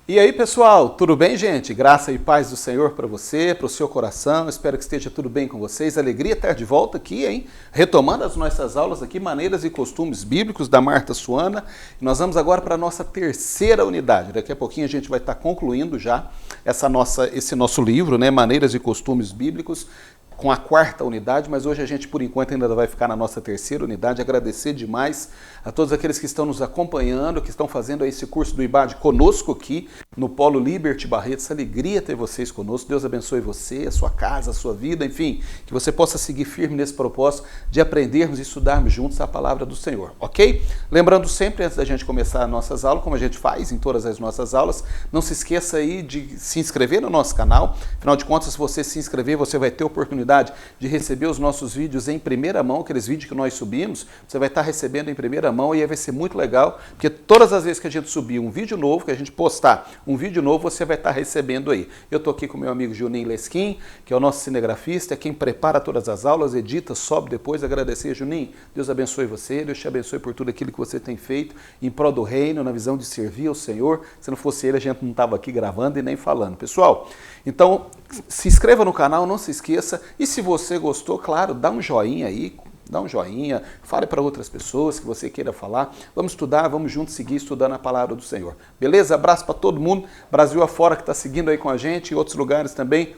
E aí, pessoal, tudo bem, gente? Graça e paz do Senhor para você, para o seu coração. Espero que esteja tudo bem com vocês. Alegria estar de volta aqui, hein? Retomando as nossas aulas aqui, Maneiras e Costumes Bíblicos, da Marta Suana. E nós vamos agora para a nossa terceira unidade. Daqui a pouquinho a gente vai estar concluindo já esse nosso livro, né? Maneiras e Costumes Bíblicos, com a quarta unidade, mas hoje a gente, por enquanto, ainda vai ficar na nossa terceira unidade. Agradecer demais a todos aqueles que estão nos acompanhando, que estão fazendo esse curso do IBAD conosco aqui no Polo Liberty Barretos. Alegria ter vocês conosco. Deus abençoe você, a sua casa, a sua vida, enfim, que você possa seguir firme nesse propósito de aprendermos e estudarmos juntos a palavra do Senhor, ok? Lembrando sempre, antes da gente começar as nossas aulas, como a gente faz em todas as nossas aulas, não se esqueça aí de se inscrever no nosso canal. Afinal de contas, se você se inscrever, você vai ter oportunidade de receber os nossos vídeos em primeira mão, aqueles vídeos que nós subimos, você vai estar recebendo em primeira mão e aí vai ser muito legal, porque todas as vezes que a gente subir um vídeo novo, que a gente postar um vídeo novo, você vai estar recebendo aí. Eu estou aqui com meu amigo Juninho Lesquim, que é o nosso cinegrafista, é quem prepara todas as aulas, edita, sobe depois. Agradecer, Juninho. Deus abençoe você, Deus te abençoe por tudo aquilo que você tem feito em prol do reino, na visão de servir ao Senhor. Se não fosse ele, a gente não estava aqui gravando e nem falando. Pessoal, então se inscreva no canal, não se esqueça. E se você gostou, claro, dá um joinha aí, fale para outras pessoas que você queira falar. Vamos estudar, vamos juntos seguir estudando a palavra do Senhor. Beleza? Abraço para todo mundo, Brasil afora, que está seguindo aí com a gente, e outros lugares também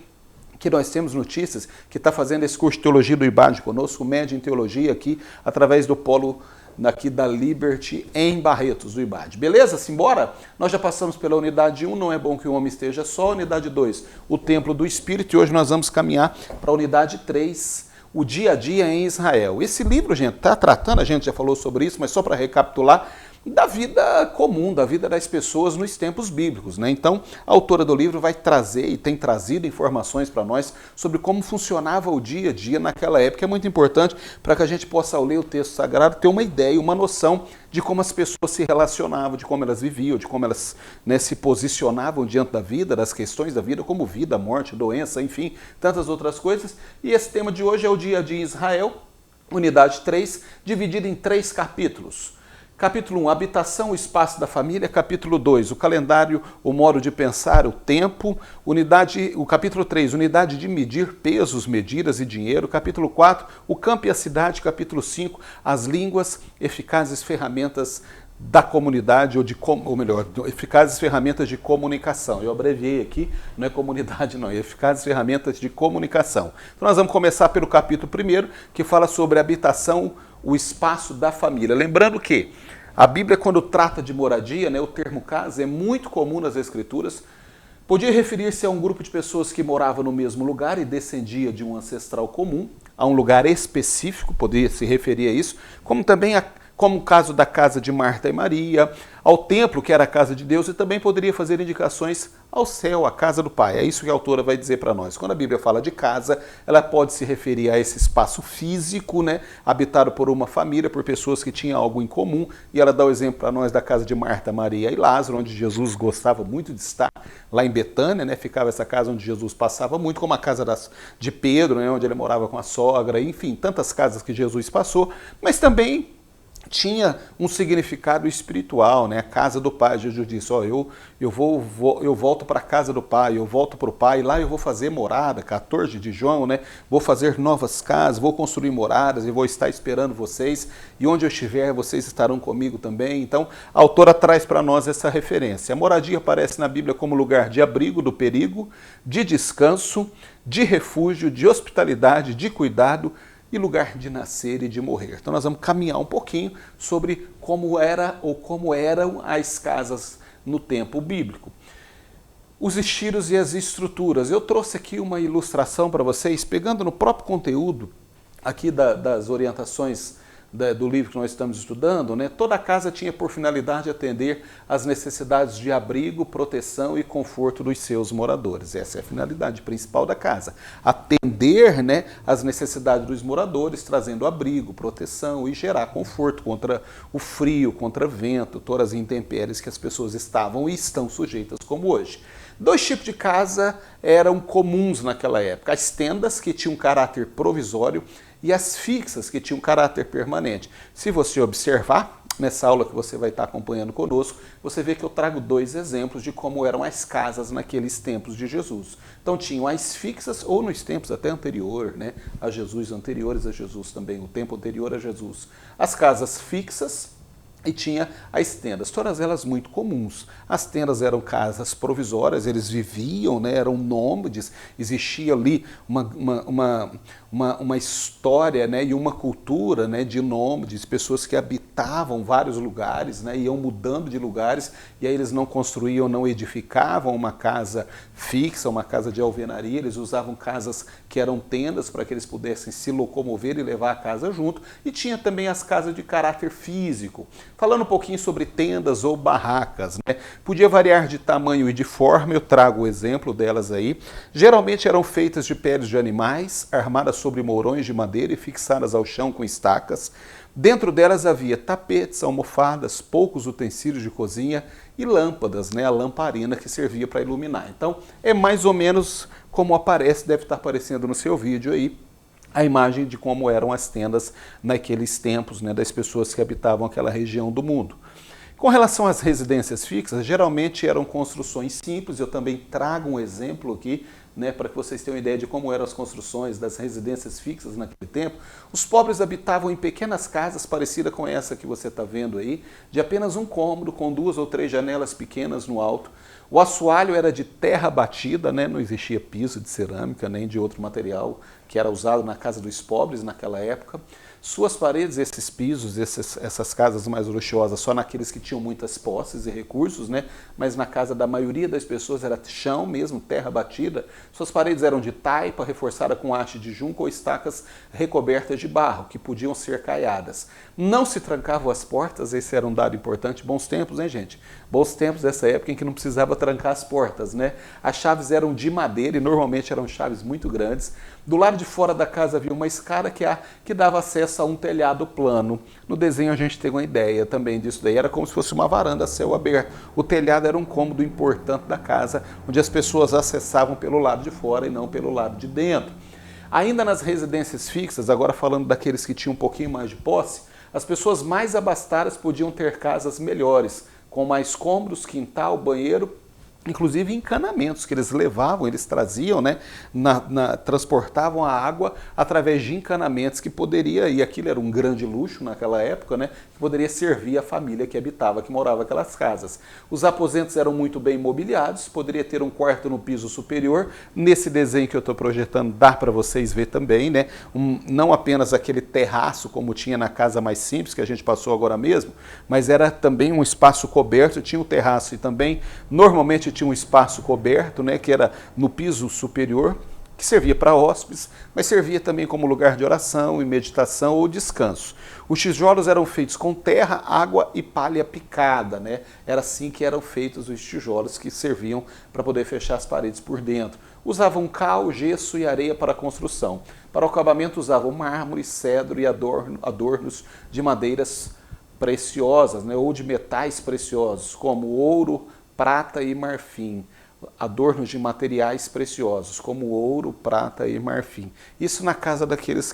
que nós temos notícias, que está fazendo esse curso de Teologia do IBAD conosco, médio em Teologia aqui, através do Polo aqui da Liberty em Barretos, do IBAD. Beleza? Simbora? Nós já passamos pela unidade 1, não é bom que o homem esteja só. Unidade 2, o templo do Espírito. E hoje nós vamos caminhar para a unidade 3, o dia a dia em Israel. Esse livro, gente, está tratando, a gente já falou sobre isso, mas só para recapitular, da vida comum, da vida das pessoas nos tempos bíblicos, né? Então, a autora do livro vai trazer e tem trazido informações para nós sobre como funcionava o dia a dia naquela época. É muito importante para que a gente possa, ao ler o texto sagrado, ter uma ideia, uma noção de como as pessoas se relacionavam, de como elas viviam, de como elas, né, se posicionavam diante da vida, das questões da vida, como vida, morte, doença, enfim, tantas outras coisas. E esse tema de hoje é o dia a dia em Israel, unidade 3, dividida em 3 capítulos. Capítulo 1, habitação, o espaço da família. Capítulo 2, o calendário, o modo de pensar, o tempo. O capítulo 3, unidade de medir, pesos, medidas e dinheiro. Capítulo 4, o campo e a cidade. Capítulo 5, as línguas, eficazes ferramentas da comunidade, eficazes ferramentas de comunicação. Eu abreviei aqui, não é comunidade não, é eficazes ferramentas de comunicação. Então nós vamos começar pelo capítulo 1, que fala sobre habitação, o espaço da família. Lembrando que a Bíblia, quando trata de moradia, né, o termo casa é muito comum nas Escrituras. Podia referir-se a um grupo de pessoas que moravam no mesmo lugar e descendia de um ancestral comum, a um lugar específico, poderia se referir a isso, como também como o caso da casa de Marta e Maria, ao templo, que era a casa de Deus, e também poderia fazer indicações ao céu, à casa do Pai. É isso que a autora vai dizer para nós. Quando a Bíblia fala de casa, ela pode se referir a esse espaço físico, né, habitado por uma família, por pessoas que tinham algo em comum, e ela dá o exemplo para nós da casa de Marta, Maria e Lázaro, onde Jesus gostava muito de estar, lá em Betânia, né, ficava essa casa onde Jesus passava muito, como a casa de Pedro, né, onde ele morava com a sogra, enfim, tantas casas que Jesus passou, mas também tinha um significado espiritual, né? A casa do Pai. Jesus disse, eu volto para a casa do Pai, eu volto para o Pai, lá eu vou fazer morada, 14 de João, né? Vou fazer novas casas, vou construir moradas e vou estar esperando vocês, e onde eu estiver, vocês estarão comigo também. Então, a autora traz para nós essa referência. A moradia aparece na Bíblia como lugar de abrigo do perigo, de descanso, de refúgio, de hospitalidade, de cuidado, e lugar de nascer e de morrer. Então nós vamos caminhar um pouquinho sobre como eram as casas no tempo bíblico. Os estilos e as estruturas. Eu trouxe aqui uma ilustração para vocês, pegando no próprio conteúdo aqui das orientações do livro que nós estamos estudando, né? Toda a casa tinha por finalidade atender às necessidades de abrigo, proteção e conforto dos seus moradores. Essa é a finalidade principal da casa. Atender, né, às necessidades dos moradores, trazendo abrigo, proteção e gerar conforto contra o frio, contra o vento, todas as intempéries que as pessoas estavam e estão sujeitas como hoje. 2 tipos de casa eram comuns naquela época. As tendas, que tinham caráter provisório, e as fixas, que tinham caráter permanente. Se você observar, nessa aula que você vai estar acompanhando conosco, você vê que eu trago 2 exemplos de como eram as casas naqueles tempos de Jesus. Então tinham as fixas, ou nos tempos até anterior, né, a Jesus, anteriores a Jesus também, o tempo anterior a Jesus. As casas fixas, e tinha as tendas, todas elas muito comuns. As tendas eram casas provisórias, eles viviam, né, eram nômades, existia ali uma história, né, e uma cultura, né, de nômades, pessoas que habitavam vários lugares, né, iam mudando de lugares, e aí eles não construíam, não edificavam uma casa fixa, uma casa de alvenaria, eles usavam casas que eram tendas para que eles pudessem se locomover e levar a casa junto, e tinha também as casas de caráter físico. Falando um pouquinho sobre tendas ou barracas, né? Podia variar de tamanho e de forma, eu trago o exemplo delas aí. Geralmente eram feitas de peles de animais, armadas sobre mourões de madeira e fixadas ao chão com estacas. Dentro delas havia tapetes, almofadas, poucos utensílios de cozinha e lâmpadas, né? A lamparina que servia para iluminar. Então é mais ou menos como aparece, deve estar aparecendo no seu vídeo aí, a imagem de como eram as tendas naqueles tempos, né, das pessoas que habitavam aquela região do mundo. Com relação às residências fixas, geralmente eram construções simples, eu também trago um exemplo aqui, né, para que vocês tenham ideia de como eram as construções das residências fixas naquele tempo. Os pobres habitavam em pequenas casas parecidas com essa que você está vendo aí, de apenas um cômodo, com 2 ou 3 janelas pequenas no alto. O assoalho era de terra batida, né? Não existia piso de cerâmica nem de outro material que era usado na casa dos pobres naquela época. Suas paredes, esses pisos, essas casas mais luxuosas, só naqueles que tinham muitas posses e recursos, né? Mas na casa da maioria das pessoas era chão mesmo, terra batida. Suas paredes eram de taipa, reforçada com haste de junco ou estacas recobertas de barro, que podiam ser caiadas. Não se trancavam as portas, esse era um dado importante. Bons tempos, hein, gente? Bons tempos dessa época em que não precisava trancar as portas, né? As chaves eram de madeira e normalmente eram chaves muito grandes. Do lado de fora da casa havia uma escada que dava acesso a um telhado plano. No desenho a gente tem uma ideia também disso daí. Era como se fosse uma varanda a céu aberto. O telhado era um cômodo importante da casa, onde as pessoas acessavam pelo lado de fora e não pelo lado de dentro. Ainda nas residências fixas, agora falando daqueles que tinham um pouquinho mais de posse, as pessoas mais abastadas podiam ter casas melhores, com mais cômodos, quintal, banheiro, inclusive encanamentos que eles levavam, eles traziam, né, transportavam a água através de encanamentos que poderia, e aquilo era um grande luxo naquela época, né, que poderia servir a família que habitava, que morava aquelas casas. Os aposentos eram muito bem mobiliados, poderia ter um quarto no piso superior. Nesse desenho que eu estou projetando dá para vocês ver também, né, não apenas aquele terraço como tinha na casa mais simples que a gente passou agora mesmo, mas era também um espaço coberto, tinha um terraço e também normalmente tinha um espaço coberto, né, que era no piso superior, que servia para hóspedes, mas servia também como lugar de oração e meditação ou descanso. Os tijolos eram feitos com terra, água e palha picada, né? Era assim que eram feitos os tijolos que serviam para poder fechar as paredes por dentro. Usavam cal, gesso e areia para a construção. Para o acabamento usavam mármore, cedro e adornos de madeiras preciosas, né, ou de metais preciosos, como ouro, prata e marfim, adornos de materiais preciosos, como ouro, prata e marfim. Isso na casa daqueles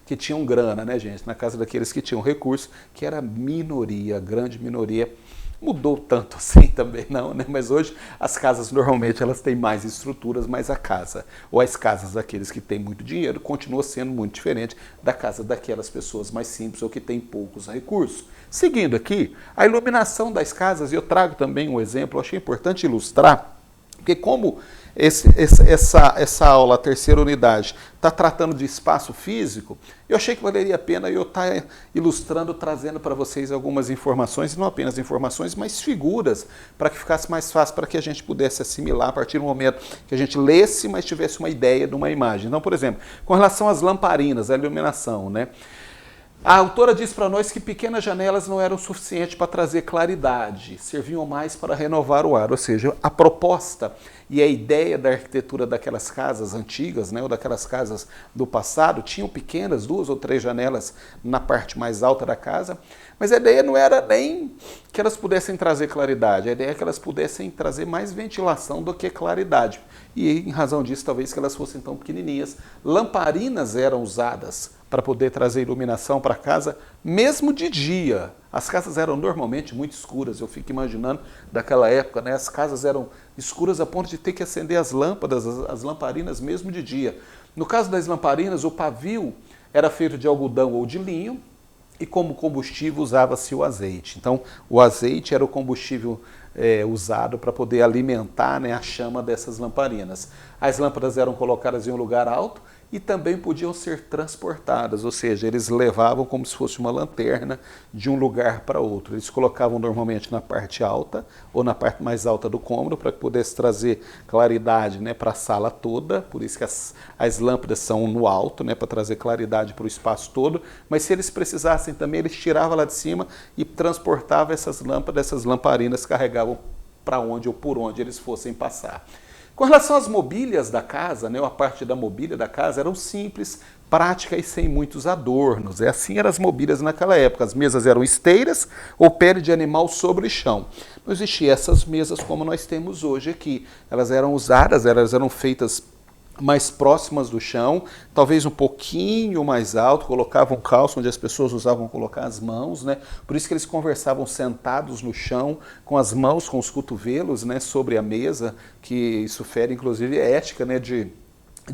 que tinham grana, né, gente? Na casa daqueles que tinham recursos, que era minoria, grande minoria. Mudou tanto assim também não, né? Mas hoje as casas normalmente elas têm mais estruturas, mas a casa, ou as casas daqueles que têm muito dinheiro, continua sendo muito diferente da casa daquelas pessoas mais simples ou que têm poucos recursos. Seguindo aqui, a iluminação das casas, eu trago também um exemplo, eu achei importante ilustrar, porque como essa aula, a terceira unidade, está tratando de espaço físico, eu achei que valeria a pena eu estar ilustrando, trazendo para vocês algumas informações, e não apenas informações, mas figuras, para que ficasse mais fácil, para que a gente pudesse assimilar a partir do momento que a gente lesse, mas tivesse uma ideia de uma imagem. Então, por exemplo, com relação às lamparinas, a iluminação, né? A autora diz para nós que pequenas janelas não eram suficientes para trazer claridade, serviam mais para renovar o ar, ou seja, a proposta e a ideia da arquitetura daquelas casas antigas, né, ou daquelas casas do passado, tinham pequenas, 2 ou 3 janelas na parte mais alta da casa, mas a ideia não era nem que elas pudessem trazer claridade, a ideia é que elas pudessem trazer mais ventilação do que claridade. E em razão disso, talvez que elas fossem tão pequenininhas. Lamparinas eram usadas para poder trazer iluminação para casa, mesmo de dia. As casas eram normalmente muito escuras, eu fico imaginando daquela época, né? As casas eram escuras a ponto de ter que acender as lâmpadas, as lamparinas mesmo de dia. No caso das lamparinas, o pavio era feito de algodão ou de linho, e como combustível usava-se o azeite. Então, o azeite era o combustível usado para poder alimentar, né, a chama dessas lamparinas. As lâmpadas eram colocadas em um lugar alto e também podiam ser transportadas, ou seja, eles levavam como se fosse uma lanterna de um lugar para outro. Eles colocavam normalmente na parte alta ou na parte mais alta do cômodo para que pudesse trazer claridade, né, para a sala toda, por isso que as lâmpadas são no alto, né, para trazer claridade para o espaço todo, mas se eles precisassem também, eles tiravam lá de cima e transportavam essas lâmpadas, essas lamparinas carregavam para onde ou por onde eles fossem passar. Com relação às mobílias da casa, né, a parte da mobília da casa eram simples, prática e sem muitos adornos. Assim eram as mobílias naquela época. As mesas eram esteiras ou pele de animal sobre o chão. Não existiam essas mesas como nós temos hoje aqui. Elas eram usadas, elas eram feitas mais próximas do chão, talvez um pouquinho mais alto, colocavam calço onde as pessoas usavam colocar as mãos, né? Por isso que eles conversavam sentados no chão, com as mãos, com os cotovelos, né, sobre a mesa, que isso fere inclusive ética, né, de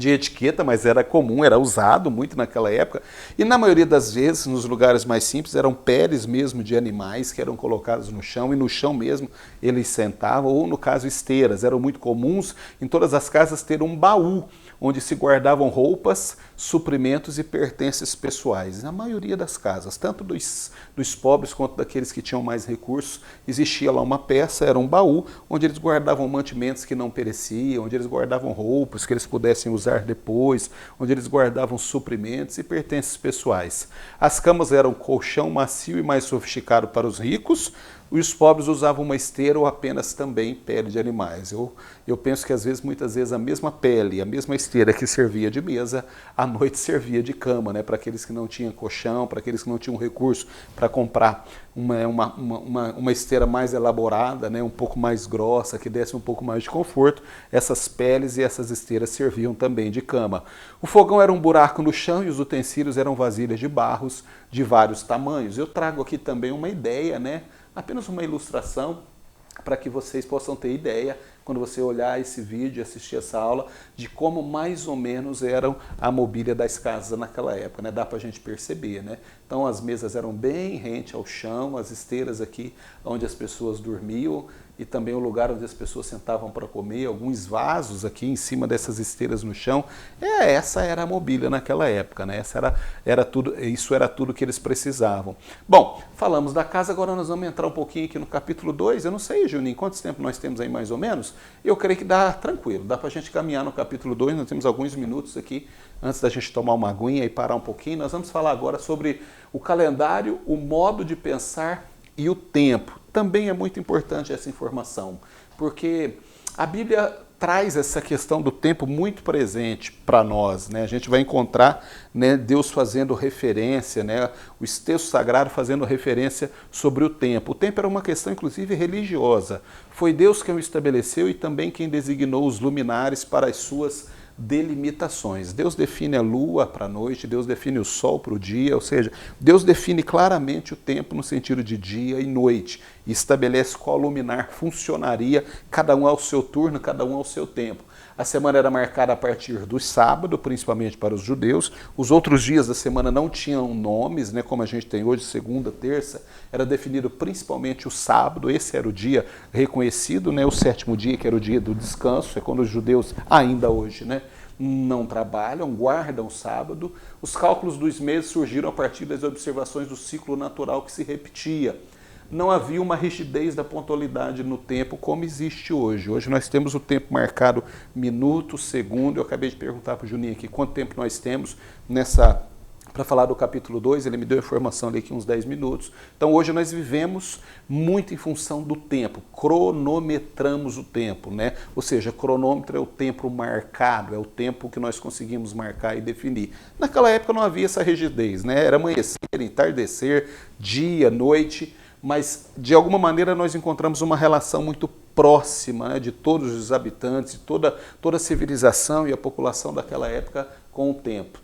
etiqueta, mas era comum, era usado muito naquela época. E na maioria das vezes, nos lugares mais simples, eram peles mesmo de animais que eram colocados no chão, e no chão mesmo eles sentavam, ou no caso esteiras. Eram muito comuns em todas as casas ter um baú, onde se guardavam roupas, suprimentos e pertences pessoais. Na maioria das casas, tanto dos pobres quanto daqueles que tinham mais recursos, existia lá uma peça, era um baú, onde eles guardavam mantimentos que não pereciam, onde eles guardavam roupas que eles pudessem usar depois, onde eles guardavam suprimentos e pertences pessoais. As camas eram colchão macio e mais sofisticado para os ricos, e os pobres usavam uma esteira ou apenas também pele de animais. Eu penso que muitas vezes a mesma pele, a mesma esteira que servia de mesa, à noite servia de cama, né, para aqueles que não tinham colchão, para aqueles que não tinham recurso para comprar uma esteira mais elaborada, né, um pouco mais grossa, que desse um pouco mais de conforto. Essas peles e essas esteiras serviam também de cama. O fogão era um buraco no chão e os utensílios eram vasilhas de barros de vários tamanhos. Eu trago aqui também uma ideia, né, apenas uma ilustração para que vocês possam ter ideia, quando você olhar esse vídeo e assistir essa aula, de como mais ou menos eram a mobília das casas naquela época, né? Dá para a gente perceber, né? Então as mesas eram bem rente ao chão, as esteiras aqui onde as pessoas dormiam e também o lugar onde as pessoas sentavam para comer, alguns vasos aqui em cima dessas esteiras no chão. Essa era a mobília naquela época, né? Isso era tudo que eles precisavam. Bom, falamos da casa, agora nós vamos entrar um pouquinho aqui no capítulo 2. Eu não sei, Juninho, quanto tempo nós temos aí mais ou menos? Eu creio que dá tranquilo, dá para a gente caminhar no capítulo 2, nós temos alguns minutos aqui antes da gente tomar uma aguinha e parar um pouquinho. Nós vamos falar agora sobre o calendário, o modo de pensar e o tempo. Também é muito importante essa informação, porque a Bíblia traz essa questão do tempo muito presente para nós, né? A gente vai encontrar, né, Deus fazendo referência, né, os textos sagrados fazendo referência sobre o tempo. O tempo era uma questão, inclusive, religiosa. Foi Deus quem o estabeleceu e também quem designou os luminares para as suas delimitações. Deus define a lua para a noite, Deus define o sol para o dia, ou seja, Deus define claramente o tempo no sentido de dia e noite e estabelece qual luminar funcionaria, cada um ao seu turno, cada um ao seu tempo. A semana era marcada a partir do sábado, principalmente para os judeus. Os outros dias da semana não tinham nomes, né, como a gente tem hoje, segunda, terça. Era definido principalmente o sábado, esse era o dia reconhecido, né, o sétimo dia, que era o dia do descanso, é quando os judeus, ainda hoje, né, não trabalham, guardam o sábado. Os cálculos dos meses surgiram a partir das observações do ciclo natural que se repetia. Não havia uma rigidez da pontualidade no tempo como existe hoje. Hoje nós temos o tempo marcado minuto, segundo. Eu acabei de perguntar para o Juninho aqui quanto tempo nós temos para falar do capítulo 2, ele me deu a informação ali que uns 10 minutos. Então hoje nós vivemos muito em função do tempo, cronometramos o tempo, né? Ou seja, cronômetro é o tempo marcado, é o tempo que nós conseguimos marcar e definir. Naquela época não havia essa rigidez, né? Era amanhecer, entardecer, dia, noite, mas de alguma maneira nós encontramos uma relação muito próxima, né, de todos os habitantes, de toda a civilização e a população daquela época com o tempo.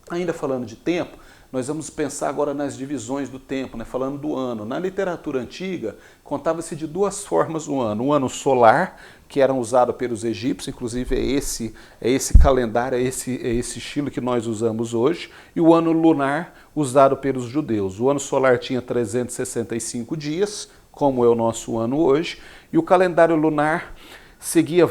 Ainda falando de tempo, Nós vamos pensar agora nas divisões do tempo, né? Falando do ano. Na literatura antiga, contava-se de duas formas o ano. O ano solar, que era usado pelos egípcios, inclusive é esse calendário, é esse estilo que nós usamos hoje, e o ano lunar, usado pelos judeus. O ano solar tinha 365 dias, como é o nosso ano hoje, e o calendário lunar seguia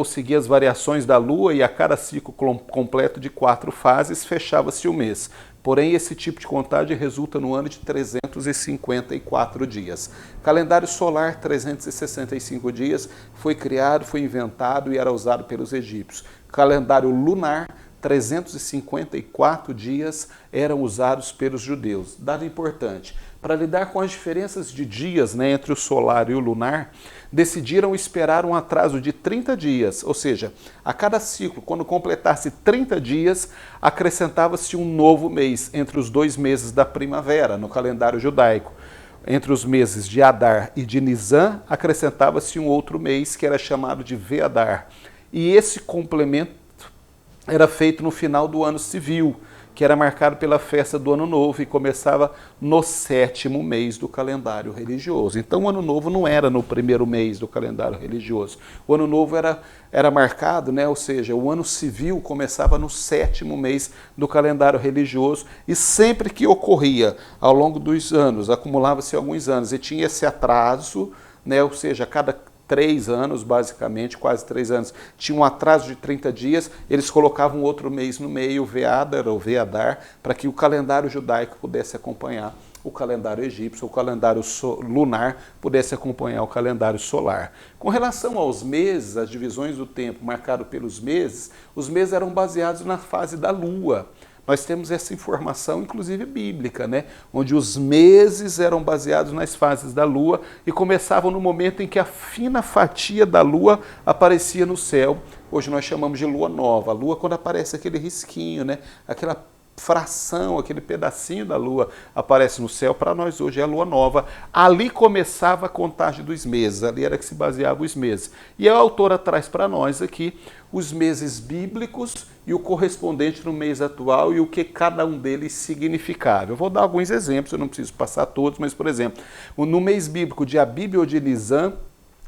seguia as variações da Lua, e a cada ciclo completo de 4 fases fechava-se o mês. Porém, esse tipo de contagem resulta no ano de 354 dias. Calendário solar, 365 dias, foi criado, foi inventado e era usado pelos egípcios. Calendário lunar, 354 dias eram usados pelos judeus. Dado importante, para lidar com as diferenças de dias, né, entre o solar e o lunar, decidiram esperar um atraso de 30 dias, ou seja, a cada ciclo, quando completasse 30 dias, acrescentava-se um novo mês entre os 2 meses da primavera, no calendário judaico. Entre os meses de Adar e de Nisan, acrescentava-se um outro mês que era chamado de Veadar. E esse complemento era feito no final do ano civil, que era marcado pela festa do Ano Novo e começava no 7º mês do calendário religioso. Então o Ano Novo não era no 1º mês do calendário religioso. O Ano Novo era marcado, né? Ou seja, o ano civil começava no 7º mês do calendário religioso, e sempre que ocorria ao longo dos anos, acumulava-se alguns anos e tinha esse atraso, né? Ou seja, a cada 3 anos, basicamente, quase 3 anos, tinha um atraso de 30 dias, eles colocavam outro mês no meio, o Veadar ou Veadar, para que o calendário judaico pudesse acompanhar o calendário egípcio, o calendário lunar pudesse acompanhar o calendário solar. Com relação aos meses, as divisões do tempo marcado pelos meses, os meses eram baseados na fase da lua. Nós temos essa informação, inclusive bíblica, né? Onde os meses eram baseados nas fases da lua e começavam no momento em que a fina fatia da lua aparecia no céu. Hoje nós chamamos de lua nova. A lua, quando aparece aquele risquinho, né? Aquela fração, aquele pedacinho da lua aparece no céu, para nós hoje é a lua nova. Ali começava a contagem dos meses, ali era que se baseava os meses. E a autora traz para nós aqui os meses bíblicos e o correspondente no mês atual e o que cada um deles significava. Eu vou dar alguns exemplos, eu não preciso passar todos, mas, por exemplo, no mês bíblico de Abib ou de Nisan,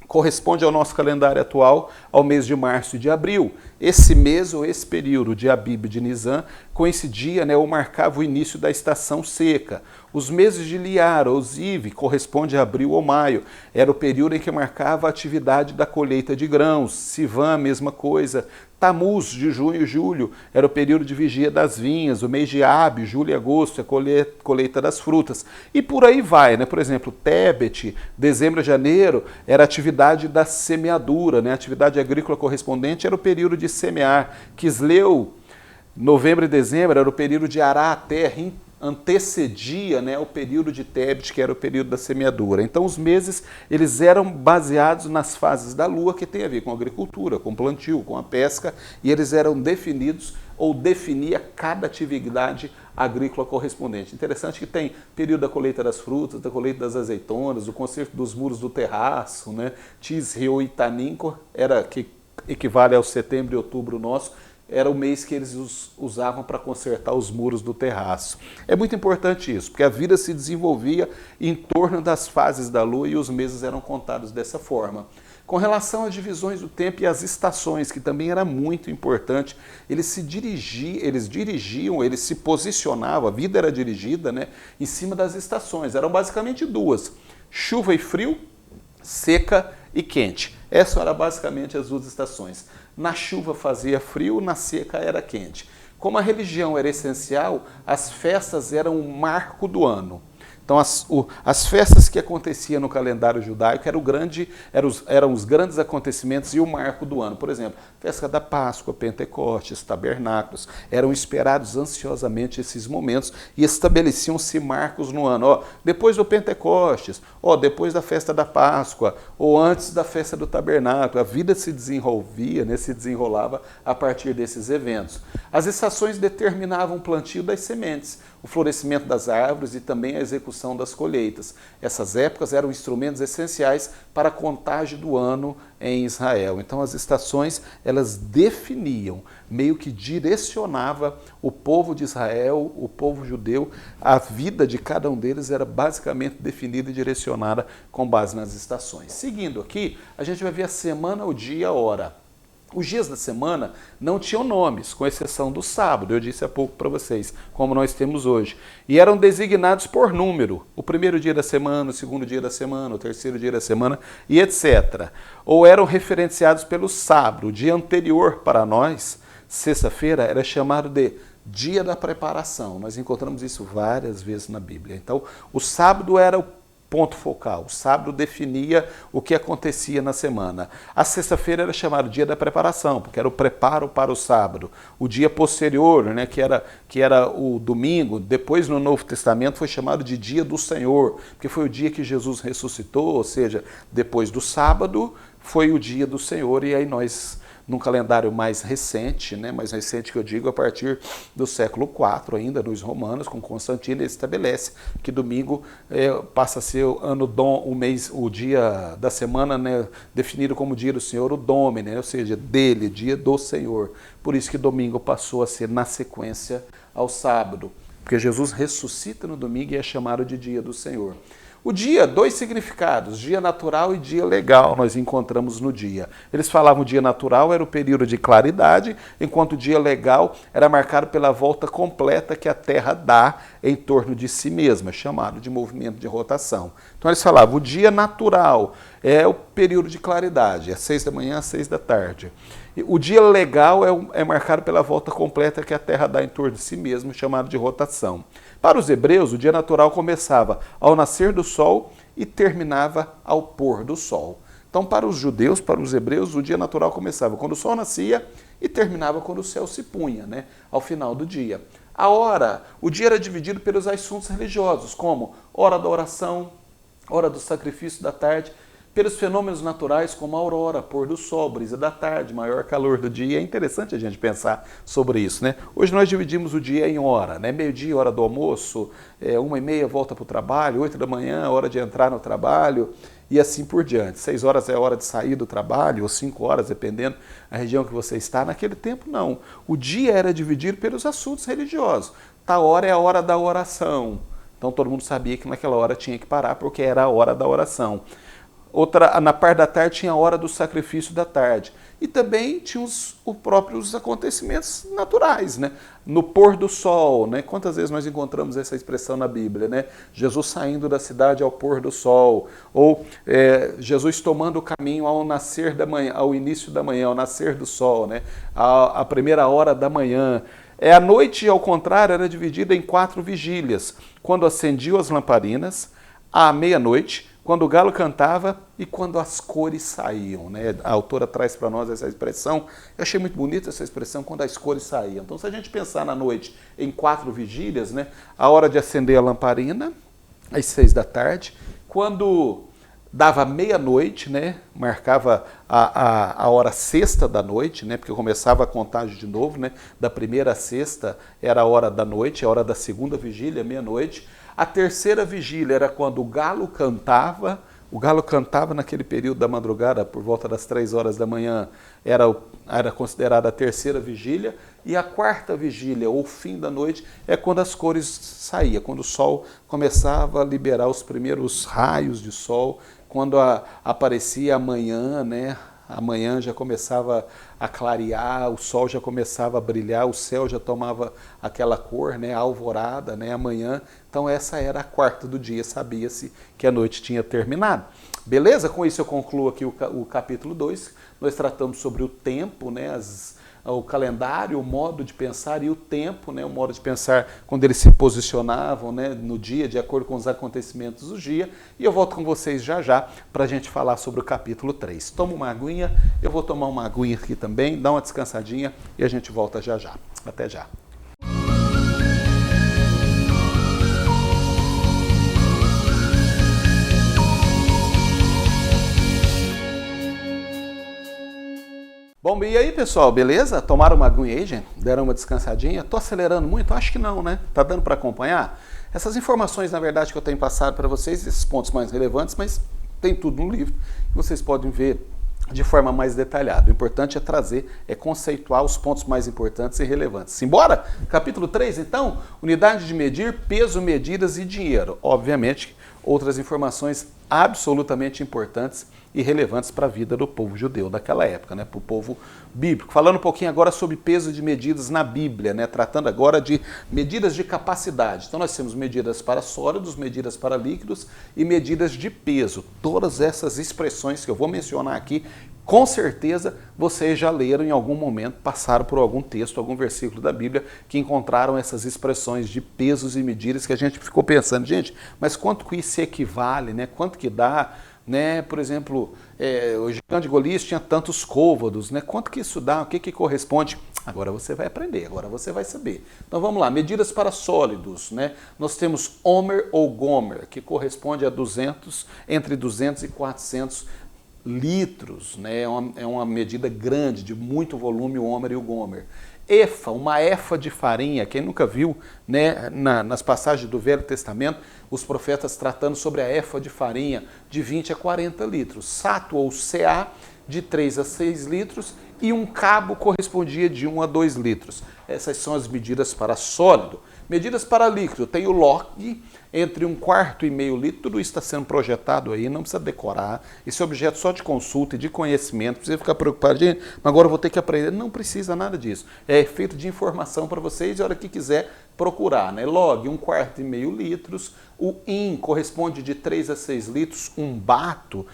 corresponde ao nosso calendário atual, ao mês de março e de abril. Esse mês ou esse período de Abib e de Nisan coincidia, né, ou marcava o início da estação seca. Os meses de Liar ou Ziv corresponde a abril ou maio. Era o período em que marcava a atividade da colheita de grãos. Sivan, mesma coisa. Tamuz, de junho e julho, era o período de vigia das vinhas. O mês de Ab, julho e agosto, a colheita das frutas. E por aí vai, né? Por exemplo, Tebet, dezembro a janeiro, era a atividade da semeadura, né? A atividade agrícola correspondente era o período de semear. Quisleu, novembro e dezembro, era o período de arar a terra, antecedia, né, o período de Tebet, que era o período da semeadura. Então os meses eles eram baseados nas fases da lua, que tem a ver com a agricultura, com o plantio, com a pesca, e eles eram definidos ou definia cada atividade agrícola correspondente. Interessante que tem período da colheita das frutas, da colheita das azeitonas, o conserto dos muros do terraço, né? Tisreu e Tanim, que equivale ao setembro e outubro nosso, era o mês que eles usavam para consertar os muros do terraço. É muito importante isso, porque a vida se desenvolvia em torno das fases da lua e os meses eram contados dessa forma. Com relação às divisões do tempo e às estações, que também era muito importante, eles se posicionavam, a vida era dirigida, né, em cima das estações. Eram basicamente duas: chuva e frio, seca e quente. Essas eram basicamente as duas estações. Na chuva fazia frio, na seca era quente. Como a religião era essencial, as festas eram o marco do ano. Então, as festas que aconteciam no calendário judaico eram os grandes acontecimentos e o marco do ano. Por exemplo, festa da Páscoa, Pentecostes, Tabernáculos. Eram esperados ansiosamente esses momentos e estabeleciam-se marcos no ano. Depois do Pentecostes, depois da festa da Páscoa, ou antes da festa do Tabernáculo. A vida se desenvolvia, né, se desenrolava a partir desses eventos. As estações determinavam o plantio das sementes. o florescimento das árvores e também a execução das colheitas. Essas épocas eram instrumentos essenciais para a contagem do ano em Israel. Então as estações, elas definiam, meio que direcionava o povo de Israel, o povo judeu, a vida de cada um deles era basicamente definida e direcionada com base nas estações. Seguindo aqui, a gente vai ver a semana, o dia, a hora. Os dias da semana não tinham nomes, com exceção do sábado, eu disse há pouco para vocês, como nós temos hoje. E eram designados por número, o primeiro dia da semana, o segundo dia da semana, o terceiro dia da semana e etc. Ou eram referenciados pelo sábado. O dia anterior para nós, sexta-feira, era chamado de dia da preparação. Nós encontramos isso várias vezes na Bíblia. Então, o sábado era o ponto focal. O sábado definia o que acontecia na semana. A sexta-feira era chamado dia da preparação, porque era o preparo para o sábado. O dia posterior, né, que era o domingo, depois no Novo Testamento foi chamado de dia do Senhor, porque foi o dia que Jesus ressuscitou, ou seja, depois do sábado foi o dia do Senhor, e aí nós, num calendário mais recente, né, mais recente que eu digo, a partir do século IV, ainda nos Romanos, com Constantino, ele estabelece que domingo passa a ser o dia da semana, né, definido como dia do Senhor, o Domine, né, ou seja, dele, dia do Senhor. Por isso que domingo passou a ser na sequência ao sábado, porque Jesus ressuscita no domingo e é chamado de dia do Senhor. O dia, dois significados, dia natural e dia legal, nós encontramos no dia. Eles falavam que o dia natural era o período de claridade, enquanto o dia legal era marcado pela volta completa que a Terra dá em torno de si mesma, chamado de movimento de rotação. Então eles falavam, o dia natural é o período de claridade, é 6 da manhã às 6 da tarde. O dia legal é marcado pela volta completa que a Terra dá em torno de si mesma, chamado de rotação. Para os hebreus, o dia natural começava ao nascer do sol e terminava ao pôr do sol. Então, para os judeus, para os hebreus, o dia natural começava quando o sol nascia e terminava quando o céu se punha, né, ao final do dia. A hora, o dia era dividido pelos assuntos religiosos, como hora da oração, hora do sacrifício da tarde, pelos fenômenos naturais como a aurora, pôr do sol, brisa da tarde, maior calor do dia. É interessante a gente pensar sobre isso, né? Hoje nós dividimos o dia em hora, né? Meio-dia, hora do almoço, 1h30, volta para o trabalho, 8 da manhã, hora de entrar no trabalho, e assim por diante. 6 horas é a hora de sair do trabalho, ou 5 horas, dependendo da região que você está. Naquele tempo, não. O dia era dividido pelos assuntos religiosos. Tal hora é a hora da oração. Então todo mundo sabia que naquela hora tinha que parar, porque era a hora da oração. Outra, na parte da tarde tinha a hora do sacrifício da tarde. E também tinha os próprios acontecimentos naturais, né? No pôr do sol, né? Quantas vezes nós encontramos essa expressão na Bíblia, né? Jesus saindo da cidade ao pôr do sol, ou Jesus tomando o caminho ao nascer da manhã, ao início da manhã, ao nascer do sol, né? A primeira hora da manhã. A noite, ao contrário, era dividida em 4 vigílias, quando acendiam as lamparinas, à meia-noite, quando o galo cantava e quando as cores saíam, né? A autora traz para nós essa expressão. Eu achei muito bonita essa expressão, quando as cores saíam. Então, se a gente pensar na noite em 4 vigílias, né? A hora de acender a lamparina, às 6 da tarde, quando dava meia-noite, né? Marcava a hora sexta da noite, né? Porque começava a contagem de novo, né? Da primeira à sexta era a hora da noite, a hora da segunda vigília, meia-noite. A terceira vigília era quando o galo cantava naquele período da madrugada, por volta das 3 horas da manhã, era considerada a terceira vigília, e a quarta vigília, ou fim da noite, é quando as cores saíam, quando o sol começava a liberar os primeiros raios de sol, quando aparecia a manhã, né? Amanhã já começava a clarear, o sol já começava a brilhar, o céu já tomava aquela cor, né, a alvorada, né, amanhã. Então essa era a quarta do dia, sabia-se que a noite tinha terminado. Beleza? Com isso eu concluo aqui o capítulo 2. Nós tratamos sobre o tempo, né, o calendário, o modo de pensar e o tempo, né, o modo de pensar quando eles se posicionavam, né, no dia, de acordo com os acontecimentos do dia. E eu volto com vocês já para a gente falar sobre o capítulo 3. Toma uma aguinha, eu vou tomar uma aguinha aqui também, dá uma descansadinha e a gente volta já. Até já. Bom, e aí, pessoal, beleza? Tomaram uma aguinha aí, gente? Deram uma descansadinha? Tô acelerando muito? Acho que não, né? Tá dando para acompanhar? Essas informações, na verdade, que eu tenho passado para vocês, esses pontos mais relevantes, mas tem tudo no livro, que vocês podem ver de forma mais detalhada. O importante é trazer, é conceituar os pontos mais importantes e relevantes. Simbora? Capítulo 3, então, unidade de medir, peso, medidas e dinheiro. Obviamente, outras informações absolutamente importantes e relevantes para a vida do povo judeu daquela época, né, para o povo bíblico. Falando um pouquinho agora sobre peso de medidas na Bíblia, né, tratando agora de medidas de capacidade. Então nós temos medidas para sólidos, medidas para líquidos e medidas de peso. Todas essas expressões que eu vou mencionar aqui, com certeza vocês já leram em algum momento, passaram por algum texto, algum versículo da Bíblia que encontraram essas expressões de pesos e medidas que a gente ficou pensando, gente, mas quanto que isso equivale, né? Quanto que dá? Né? Por exemplo, o gigante de Golias tinha tantos côvados, né? Quanto que isso dá? O que que corresponde? Agora você vai aprender, agora você vai saber. Então vamos lá, medidas para sólidos, né? Nós temos Homer ou Gomer, que corresponde a entre 200 e 400 litros, né? É uma medida grande, de muito volume, o Homer e o Gomer. Efa, uma efa de farinha, quem nunca viu, né, nas passagens do Velho Testamento, os profetas tratando sobre a efa de farinha de 20 a 40 litros. Sato ou CA de 3 a 6 litros e um cabo correspondia de 1 a 2 litros. Essas são as medidas para sólido. Medidas para líquido, tem o log entre 1/4 e meio litro, tudo isso está sendo projetado aí, não precisa decorar, esse é objeto só de consulta e de conhecimento, não precisa ficar preocupado, gente, mas agora eu vou ter que aprender, não precisa nada disso, é feito de informação para vocês e a hora que quiser procurar, né? Log, 1/4 e meio litros, o in corresponde de 3 a 6 litros, um bato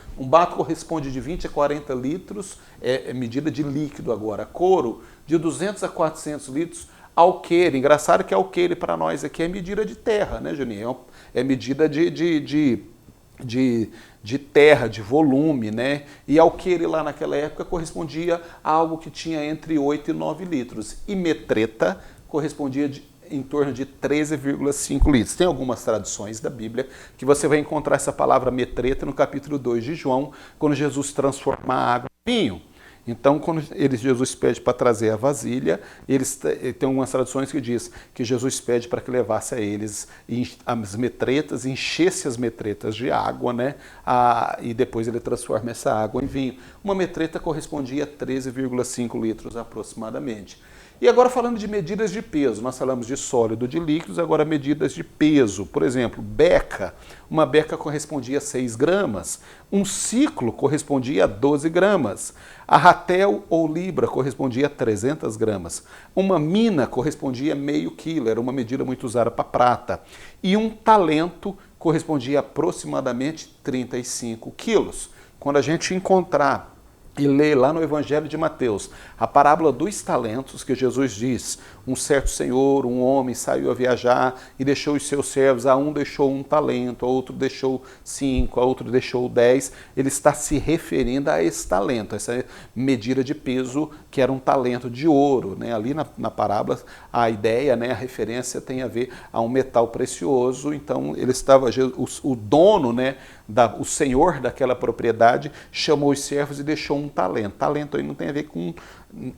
corresponde de 20 a 40 litros, é medida de líquido agora, couro, de 200 a 400 litros, alqueire, engraçado que alqueire para nós aqui é medida de terra, né, Juninho? É medida de terra, de volume, né? E alqueire lá naquela época correspondia a algo que tinha entre 8 e 9 litros. E metreta correspondia em torno de 13,5 litros. Tem algumas traduções da Bíblia que você vai encontrar essa palavra metreta no capítulo 2 de João, quando Jesus transforma a água em vinho. Então, quando Jesus pede para trazer a vasilha, tem algumas traduções que diz que Jesus pede para que levasse a eles as metretas, enchesse as metretas de água, né? E depois ele transforma essa água em vinho. Uma metreta correspondia a 13,5 litros aproximadamente. E agora falando de medidas de peso, nós falamos de sólido, de líquidos, agora medidas de peso. Por exemplo, beca, uma beca correspondia a 6 gramas, um ciclo correspondia a 12 gramas, a ratel ou libra correspondia a 300 gramas, uma mina correspondia a meio quilo, era uma medida muito usada para prata, e um talento correspondia a aproximadamente 35 quilos. Quando a gente encontrar e lê lá no Evangelho de Mateus a parábola dos talentos, que Jesus diz, um certo senhor, um homem saiu a viajar e deixou os seus servos, a um deixou 1 talento, a outro deixou 5, a outro deixou 10, ele está se referindo a esse talento, essa medida de peso que era um talento de ouro, né? Ali na parábola a ideia, né, a referência tem a ver a um metal precioso, então ele estava, o dono, né, o senhor daquela propriedade chamou os servos e deixou 1 talento. Talento aí não tem a ver com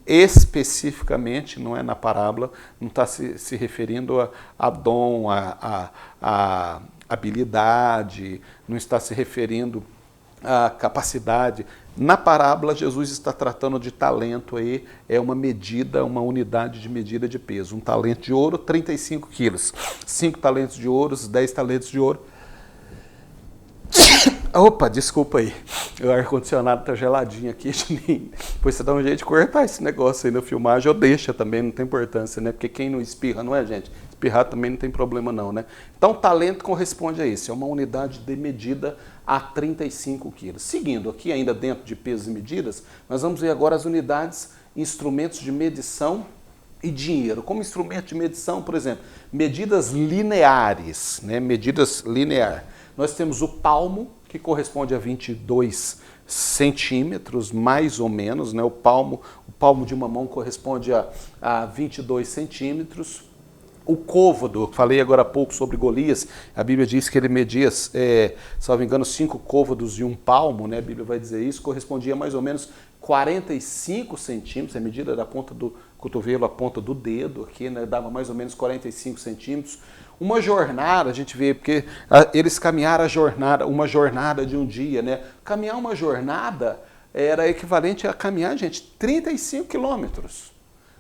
especificamente, não é na parábola, não está se referindo a dom, a habilidade, não está se referindo a capacidade. Na parábola, Jesus está tratando de talento aí, é uma medida, uma unidade de medida de peso. 1 talento de ouro, 35 quilos. 5 talentos de ouro, 10 talentos de ouro. Opa, desculpa aí, o ar-condicionado tá geladinho aqui, depois você dá um jeito de cortar esse negócio aí na filmagem, ou deixa também, não tem importância, né? Porque quem não espirra, não é, gente? Espirrar também não tem problema não, né? Então, talento corresponde a isso, é uma unidade de medida a 35 quilos. Seguindo aqui, ainda dentro de pesos e medidas, nós vamos ver agora as unidades, instrumentos de medição e dinheiro. Como instrumento de medição, por exemplo, medidas lineares, né? Medidas linear. Nós temos o palmo, que corresponde a 22 centímetros, mais ou menos, né? O palmo de uma mão corresponde a 22 centímetros. O côvado, falei agora há pouco sobre Golias, a Bíblia diz que ele media, salvo engano, 5 côvados de 1 palmo, né? A Bíblia vai dizer isso, correspondia a mais ou menos 45 centímetros, a medida da ponta do cotovelo à ponta do dedo aqui, né? Dava mais ou menos 45 centímetros. Uma jornada, a gente vê, porque eles caminharam uma jornada de um dia, né? Caminhar uma jornada era equivalente a caminhar, gente, 35 quilômetros.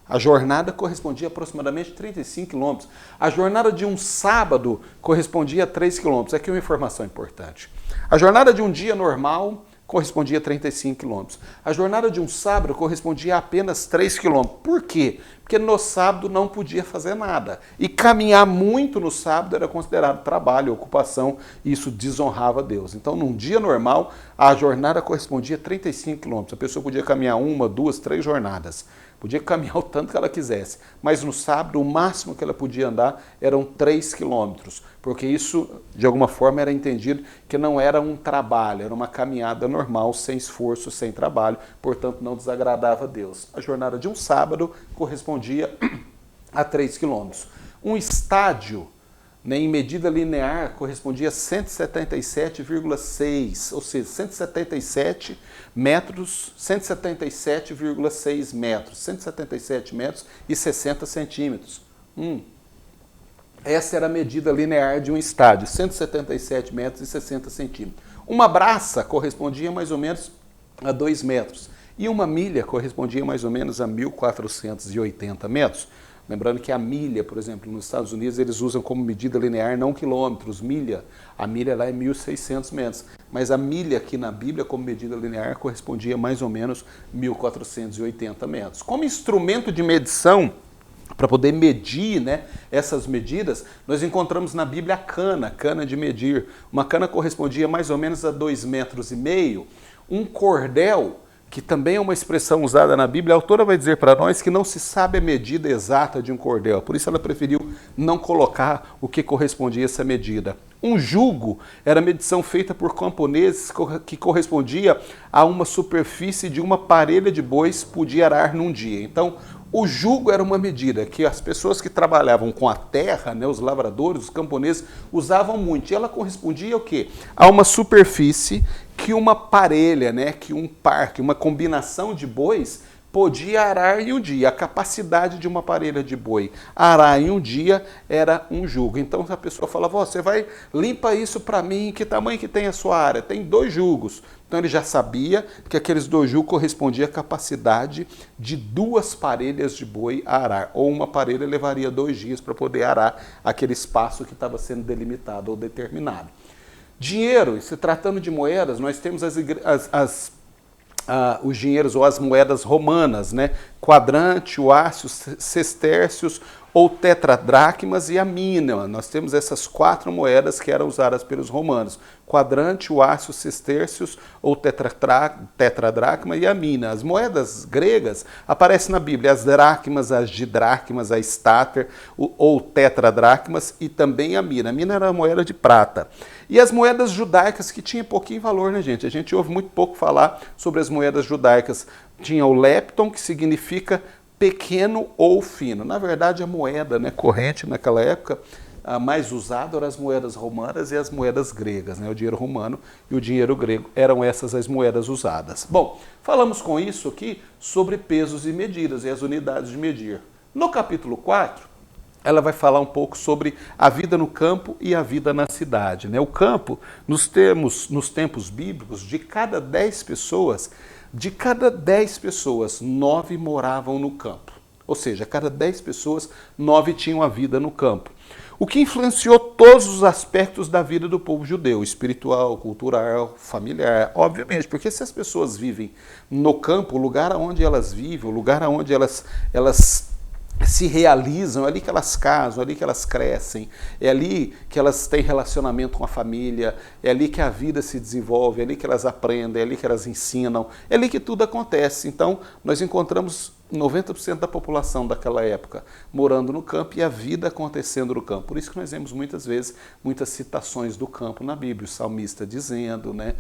A jornada correspondia a aproximadamente 35 quilômetros. A jornada de um sábado correspondia a 3 quilômetros. Aqui uma informação importante. A jornada de um dia normal correspondia a 35 quilômetros. A jornada de um sábado correspondia a apenas 3 quilômetros. Por quê? Porque no sábado não podia fazer nada. E caminhar muito no sábado era considerado trabalho, ocupação, e isso desonrava Deus. Então, num dia normal, a jornada correspondia a 35 quilômetros. A pessoa podia caminhar 1, 2, 3 jornadas. Podia caminhar o tanto que ela quisesse, mas no sábado o máximo que ela podia andar eram 3 quilômetros, porque isso, de alguma forma, era entendido que não era um trabalho, era uma caminhada normal, sem esforço, sem trabalho, portanto não desagradava a Deus. A jornada de um sábado correspondia a 3 quilômetros. Um estádio, né, em medida linear, correspondia a 177,6, ou seja, 177 metros, 177,6 metros, 177 metros e 60 centímetros. Essa era a medida linear de um estádio, 177 metros e 60 centímetros. Uma braça correspondia mais ou menos a 2 metros e uma milha correspondia mais ou menos a 1.480 metros. Lembrando que a milha, por exemplo, nos Estados Unidos, eles usam como medida linear não quilômetros, milha. A milha lá é 1.600 metros. Mas a milha aqui na Bíblia, como medida linear, correspondia a mais ou menos 1.480 metros. Como instrumento de medição, para poder medir, né, essas medidas, nós encontramos na Bíblia a cana de medir. Uma cana correspondia mais ou menos a 2,5 metros. Um cordel, que também é uma expressão usada na Bíblia, a autora vai dizer para nós que não se sabe a medida exata de um cordel, por isso ela preferiu não colocar o que correspondia a essa medida. Um jugo era a medição feita por camponeses que correspondia a uma superfície de uma parelha de bois podia arar num dia. Então, o jugo era uma medida que as pessoas que trabalhavam com a terra, né, os lavradores, os camponeses, usavam muito. E ela correspondia ao quê? A uma superfície que uma parelha, né, que um par, que uma combinação de bois podia arar em um dia. A capacidade de uma parelha de boi arar em um dia era um jugo. Então a pessoa falava, você vai, limpa isso para mim, que tamanho que tem a sua área? Tem 2 jugos. Então ele já sabia que aqueles 2 jugos correspondiam à capacidade de 2 parelhas de boi a arar. Ou uma parelha levaria 2 dias para poder arar aquele espaço que estava sendo delimitado ou determinado. Dinheiro, se tratando de moedas, nós temos os dinheiros ou as moedas romanas, né? Quadrante, oácios, sestércios ou tetradracmas e a mina. Nós temos essas 4 moedas que eram usadas pelos romanos. Quadrante, oácio, sestércios ou tetradracma e a mina. As moedas gregas aparecem na Bíblia, as dracmas, as didracmas, a estáter ou tetradracmas e também a mina. A mina era a moeda de prata. E as moedas judaicas, que tinha pouquinho valor, né, gente? A gente ouve muito pouco falar sobre as moedas judaicas. Tinha o lepton, que significa pequeno ou fino. Na verdade, a moeda, né, corrente naquela época, a mais usada eram as moedas romanas e as moedas gregas, né? O dinheiro romano e o dinheiro grego eram essas as moedas usadas. Bom, falamos com isso aqui sobre pesos e medidas e as unidades de medir. No capítulo 4, ela vai falar um pouco sobre a vida no campo e a vida na cidade, né? O campo, nos tempos bíblicos, de cada 10 pessoas, 9 moravam no campo. Ou seja, a cada 10 pessoas, 9 tinham a vida no campo. O que influenciou todos os aspectos da vida do povo judeu, espiritual, cultural, familiar, obviamente, porque se as pessoas vivem no campo, o lugar onde elas vivem, o lugar onde elas se realizam, é ali que elas casam, é ali que elas crescem, é ali que elas têm relacionamento com a família, é ali que a vida se desenvolve, é ali que elas aprendem, é ali que elas ensinam, é ali que tudo acontece. Então, nós encontramos 90% da população daquela época morando no campo e a vida acontecendo no campo. Por isso que nós vemos muitas vezes muitas citações do campo na Bíblia, o salmista dizendo, né,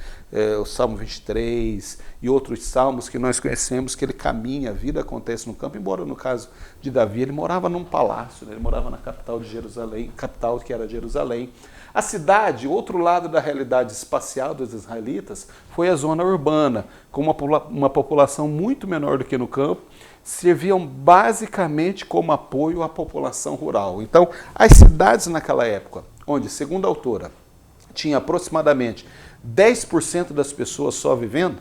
o Salmo 23 e outros salmos que nós conhecemos que ele caminha, a vida acontece no campo, embora no caso de Davi ele morava num palácio, né, ele morava na capital de Jerusalém, capital que era Jerusalém. A cidade, outro lado da realidade espacial dos israelitas, foi a zona urbana, com uma população muito menor do que no campo, serviam basicamente como apoio à população rural. Então, as cidades naquela época, onde, segundo a autora, tinha aproximadamente 10% das pessoas só vivendo,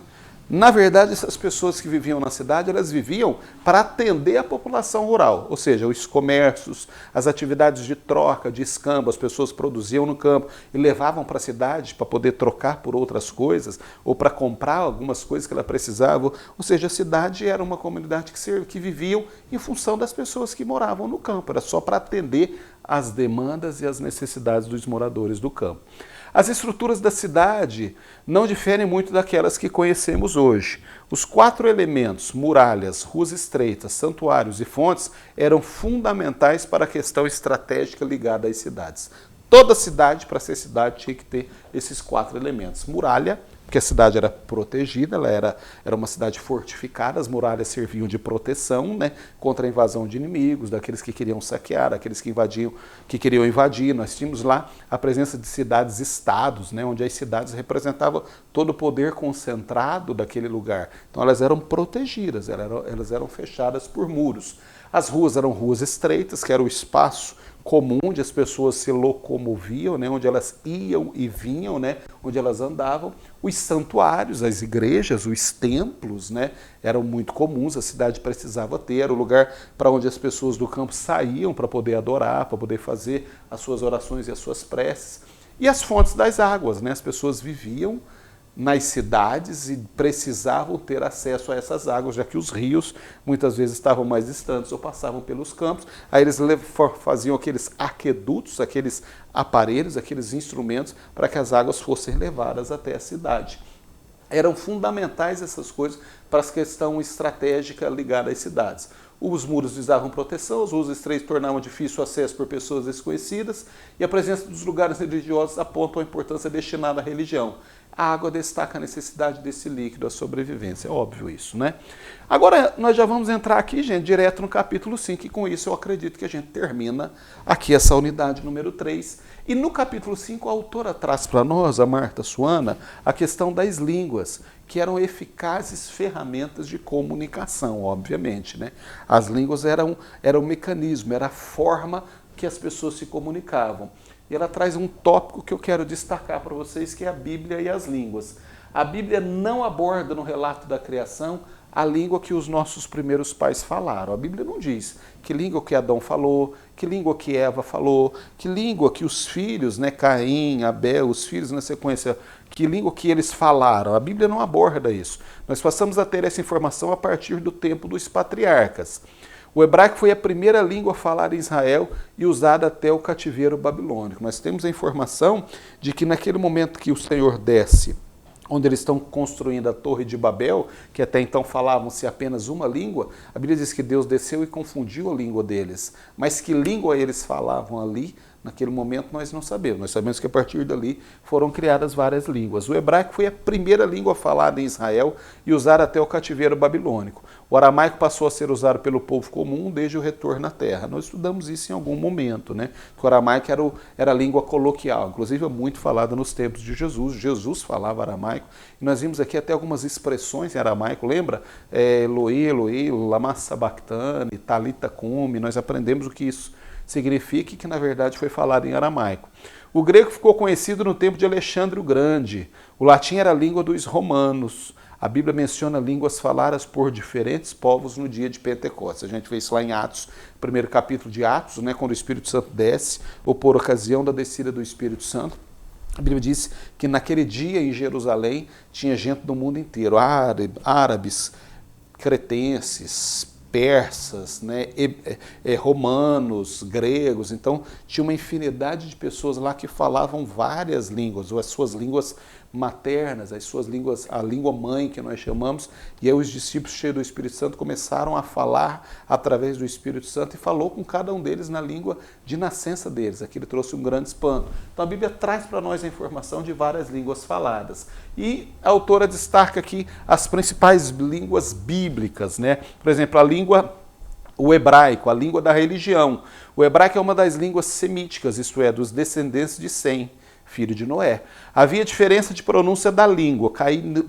na verdade, essas pessoas que viviam na cidade, elas viviam para atender a população rural, ou seja, os comércios, as atividades de troca, de escambo, as pessoas produziam no campo e levavam para a cidade para poder trocar por outras coisas ou para comprar algumas coisas que ela precisava. Ou seja, a cidade era uma comunidade que viviam em função das pessoas que moravam no campo, era só para atender as demandas e as necessidades dos moradores do campo. As estruturas da cidade não diferem muito daquelas que conhecemos hoje. Os 4 elementos, muralhas, ruas estreitas, santuários e fontes, eram fundamentais para a questão estratégica ligada às cidades. Toda cidade, para ser cidade, tinha que ter esses 4 elementos. Muralha, porque a cidade era protegida, ela era uma cidade fortificada, as muralhas serviam de proteção, né, contra a invasão de inimigos, daqueles que queriam saquear, daqueles que queriam invadir. Nós tínhamos lá a presença de cidades-estados, né, onde as cidades representavam todo o poder concentrado daquele lugar. Então elas eram protegidas, elas eram fechadas por muros. As ruas eram ruas estreitas, que era o espaço comum onde as pessoas se locomoviam, né, onde elas iam e vinham, né, onde elas andavam. Os santuários, as igrejas, os templos, né, eram muito comuns, a cidade precisava ter, era o lugar para onde as pessoas do campo saíam para poder adorar, para poder fazer as suas orações e as suas preces. E as fontes das águas, né, as pessoas viviam nas cidades e precisavam ter acesso a essas águas, já que os rios muitas vezes estavam mais distantes ou passavam pelos campos. Aí eles faziam aqueles aquedutos, aqueles aparelhos, aqueles instrumentos para que as águas fossem levadas até a cidade. Eram fundamentais essas coisas para a questão estratégica ligada às cidades. Os muros visavam proteção, as ruas estreitas tornavam difícil o acesso por pessoas desconhecidas e a presença dos lugares religiosos apontam a importância destinada à religião. A água destaca a necessidade desse líquido, a sobrevivência. É óbvio isso, né? Agora, nós já vamos entrar aqui, gente, direto no capítulo 5, e com isso eu acredito que a gente termina aqui essa unidade número 3. E no capítulo 5, a autora traz para nós, a Marta Suana, a questão das línguas, que eram eficazes ferramentas de comunicação, obviamente, né? As línguas eram um mecanismo, era a forma que as pessoas se comunicavam. E ela traz um tópico que eu quero destacar para vocês, que é a Bíblia e as línguas. A Bíblia não aborda no relato da criação a língua que os nossos primeiros pais falaram. A Bíblia não diz que língua que Adão falou, que língua que Eva falou, que língua que os filhos, né, Caim, Abel, os filhos na sequência, que língua que eles falaram. A Bíblia não aborda isso. Nós passamos a ter essa informação a partir do tempo dos patriarcas. O hebraico foi a primeira língua falada em Israel e usada até o cativeiro babilônico. Nós temos a informação de que naquele momento que o Senhor desce, onde eles estão construindo a Torre de Babel, que até então falavam-se apenas uma língua, a Bíblia diz que Deus desceu e confundiu a língua deles. Mas que língua eles falavam ali, naquele momento nós não sabemos. Nós sabemos que a partir dali foram criadas várias línguas. O hebraico foi a primeira língua falada em Israel e usada até o cativeiro babilônico. O aramaico passou a ser usado pelo povo comum desde o retorno à terra. Nós estudamos isso em algum momento, né? O aramaico era a língua coloquial, inclusive é muito falada nos tempos de Jesus. Jesus falava aramaico. E nós vimos aqui até algumas expressões em aramaico. Lembra? Eloi, Eloi, lama sabachthani, talita cumi. Nós aprendemos o que isso significa, que na verdade foi falado em aramaico. O grego ficou conhecido no tempo de Alexandre o Grande. O latim era a língua dos romanos. A Bíblia menciona línguas faladas por diferentes povos no dia de Pentecostes. A gente vê isso lá em Atos, primeiro capítulo de Atos, né, quando o Espírito Santo desce, ou por ocasião da descida do Espírito Santo. A Bíblia diz que naquele dia em Jerusalém tinha gente do mundo inteiro, árabes, cretenses, persas, né, romanos, gregos. Então tinha uma infinidade de pessoas lá que falavam várias línguas, ou as suas línguas maternas, as suas línguas, a língua mãe que nós chamamos, e aí os discípulos cheios do Espírito Santo começaram a falar através do Espírito Santo e falou com cada um deles na língua de nascença deles. Aquilo trouxe um grande espanto. Então a Bíblia traz para nós a informação de várias línguas faladas. E a autora destaca aqui as principais línguas bíblicas, né? Por exemplo, o hebraico, a língua da religião. O hebraico é uma das línguas semíticas, isto é, dos descendentes de Sem, filho de Noé. Havia diferença de pronúncia da língua,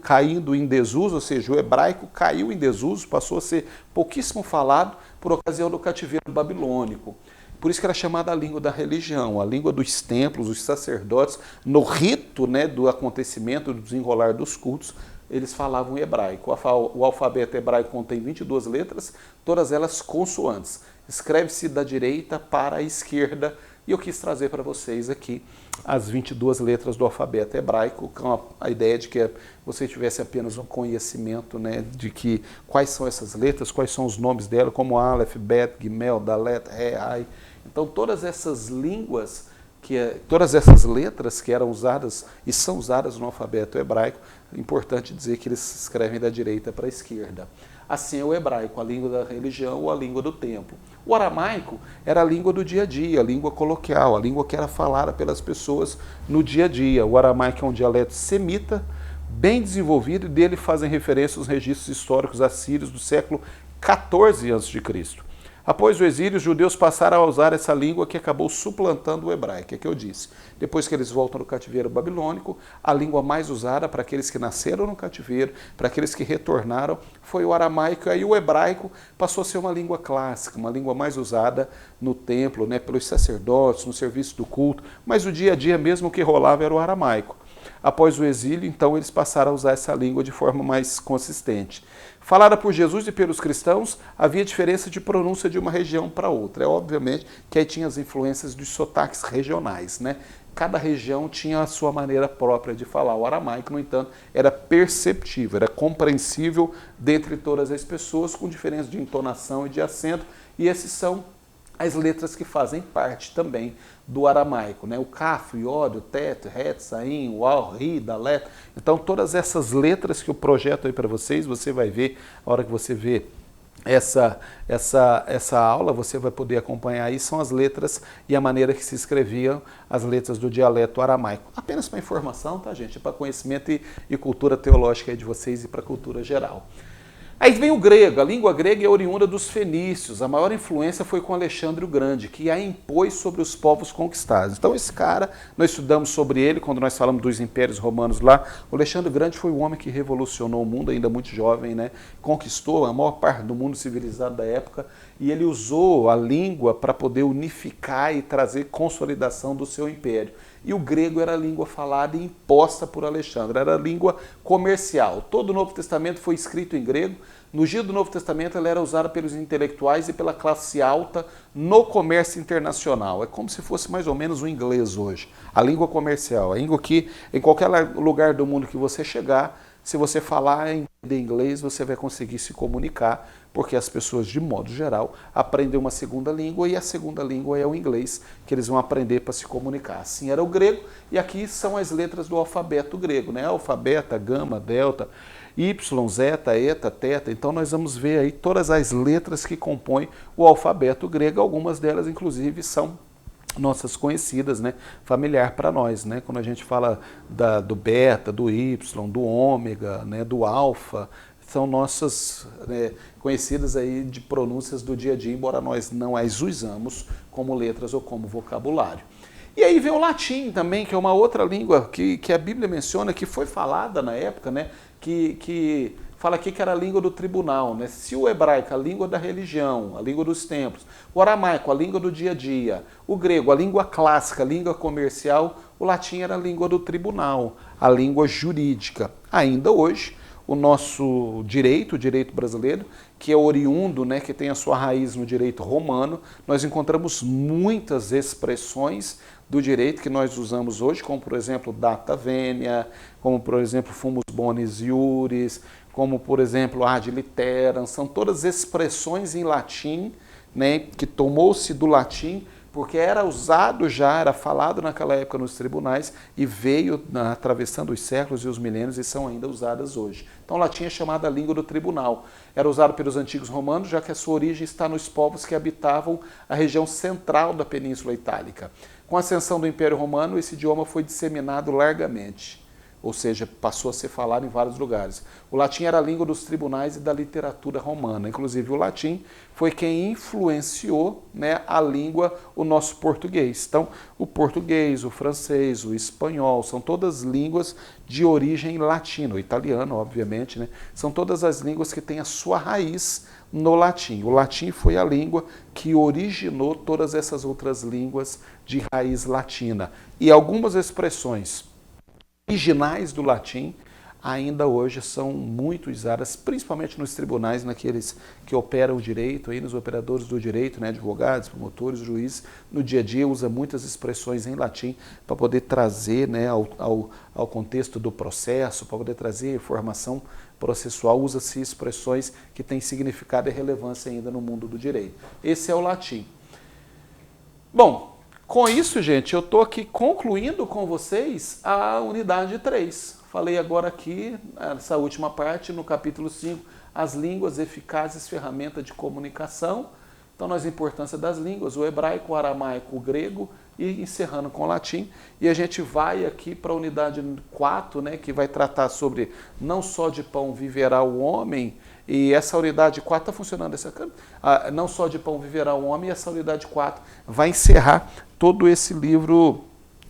caindo em desuso, ou seja, o hebraico caiu em desuso, passou a ser pouquíssimo falado por ocasião do cativeiro babilônico. Por isso que era chamada a língua da religião, a língua dos templos, os sacerdotes, no rito, né, do acontecimento, do desenrolar dos cultos, eles falavam hebraico. O alfabeto hebraico contém 22 letras, todas elas consoantes. Escreve-se da direita para a esquerda, e eu quis trazer para vocês aqui as 22 letras do alfabeto hebraico, com a ideia de que você tivesse apenas um conhecimento, né, de que quais são essas letras, quais são os nomes delas, como Aleph, Bet, Gimel, Dalet, He, Ai. Então todas essas línguas, todas essas letras que eram usadas e são usadas no alfabeto hebraico, é importante dizer que eles se escrevem da direita para a esquerda. Assim é o hebraico, a língua da religião ou a língua do templo. O aramaico era a língua do dia a dia, a língua coloquial, a língua que era falada pelas pessoas no dia a dia. O aramaico é um dialeto semita, bem desenvolvido, e dele fazem referência os registros históricos assírios do século XIV a.C. Após o exílio, os judeus passaram a usar essa língua que acabou suplantando o hebraico, é que eu disse. Depois que eles voltam do cativeiro babilônico, a língua mais usada para aqueles que nasceram no cativeiro, para aqueles que retornaram, foi o aramaico, e aí o hebraico passou a ser uma língua clássica, uma língua mais usada no templo, né, pelos sacerdotes, no serviço do culto, mas o dia a dia mesmo que rolava era o aramaico. Após o exílio, então, eles passaram a usar essa língua de forma mais consistente. Falada por Jesus e pelos cristãos, havia diferença de pronúncia de uma região para outra. É obviamente que aí tinha as influências dos sotaques regionais, né? Cada região tinha a sua maneira própria de falar. O aramaico, no entanto, era perceptível, era compreensível dentre todas as pessoas, com diferença de entonação e de acento, e esses são as letras que fazem parte também do aramaico, né? O kaf, o iod, o tet, het, saim, o al, ri, dalet. Então todas essas letras que eu projeto aí para vocês, você vai ver, a hora que você vê essa aula, você vai poder acompanhar aí, são as letras e a maneira que se escreviam as letras do dialeto aramaico. Apenas para informação, tá, gente? Para conhecimento e cultura teológica aí de vocês e para a cultura geral. Aí vem o grego. A língua grega é oriunda dos fenícios. A maior influência foi com Alexandre o Grande, que a impôs sobre os povos conquistados. Então esse cara, nós estudamos sobre ele quando nós falamos dos impérios romanos lá. O Alexandre o Grande foi o homem que revolucionou o mundo, ainda muito jovem, né? Conquistou a maior parte do mundo civilizado da época, e ele usou a língua para poder unificar e trazer consolidação do seu império. E o grego era a língua falada e imposta por Alexandre, era a língua comercial. Todo o Novo Testamento foi escrito em grego. No dia do Novo Testamento ela era usada pelos intelectuais e pela classe alta no comércio internacional. É como se fosse mais ou menos o inglês hoje. A língua comercial, a língua que em qualquer lugar do mundo que você chegar, se você falar em inglês, você vai conseguir se comunicar, porque as pessoas, de modo geral, aprendem uma segunda língua, e a segunda língua é o inglês, que eles vão aprender para se comunicar. Assim era o grego, e aqui são as letras do alfabeto grego, né? Alfa, beta, gama, delta, y, zeta, eta, teta. Então nós vamos ver aí todas as letras que compõem o alfabeto grego, algumas delas, inclusive, são nossas conhecidas, né, familiar para nós, né, quando a gente fala do beta, do y, do ômega, né, do alfa, são nossas, né, conhecidas aí de pronúncias do dia a dia, embora nós não as usamos como letras ou como vocabulário. E aí vem o latim também, que é uma outra língua que a Bíblia menciona, que foi falada na época, né, que fala aqui que era a língua do tribunal, né? Se o hebraico, a língua da religião, a língua dos templos, o aramaico, a língua do dia a dia, o grego, a língua clássica, a língua comercial, o latim era a língua do tribunal, a língua jurídica. Ainda hoje, o nosso direito, o direito brasileiro, que é oriundo, né, que tem a sua raiz no direito romano, nós encontramos muitas expressões do direito que nós usamos hoje, como por exemplo data venia, como por exemplo fumus bonis iuris, como por exemplo ad literam, são todas expressões em latim, né, que tomou-se do latim porque era usado já, era falado naquela época nos tribunais e veio atravessando os séculos e os milênios e são ainda usadas hoje. Então, o latim é chamada língua do tribunal. Era usado pelos antigos romanos, já que a sua origem está nos povos que habitavam a região central da Península Itálica. Com a ascensão do Império Romano, esse idioma foi disseminado largamente, ou seja, passou a ser falado em vários lugares. O latim era a língua dos tribunais e da literatura romana. Inclusive, o latim foi quem influenciou, né, a língua, o nosso português. Então, o português, o francês, o espanhol, são todas línguas de origem latina. O italiano, obviamente, né, são todas as línguas que têm a sua raiz no latim. O latim foi a língua que originou todas essas outras línguas de raiz latina. E algumas expressões originais do latim ainda hoje são muito usadas, principalmente nos tribunais, naqueles que operam o direito, aí nos operadores do direito, né, advogados, promotores, juízes, no dia a dia usa muitas expressões em latim para poder trazer, né, ao contexto do processo, para poder trazer informação processual, usa-se expressões que têm significado e relevância ainda no mundo do direito. Esse é o latim. Bom, com isso, gente, eu estou aqui concluindo com vocês a unidade 3. Falei agora aqui, nessa última parte, no capítulo 5, as línguas eficazes, ferramenta de comunicação. Então, nós a importância das línguas, o hebraico, o aramaico, o grego, e encerrando com o latim. E a gente vai aqui para a unidade 4, né, que vai tratar sobre não só de pão viverá o homem, e essa unidade 4 está funcionando, não só de pão viverá o homem, e essa unidade 4 vai encerrar todo esse livro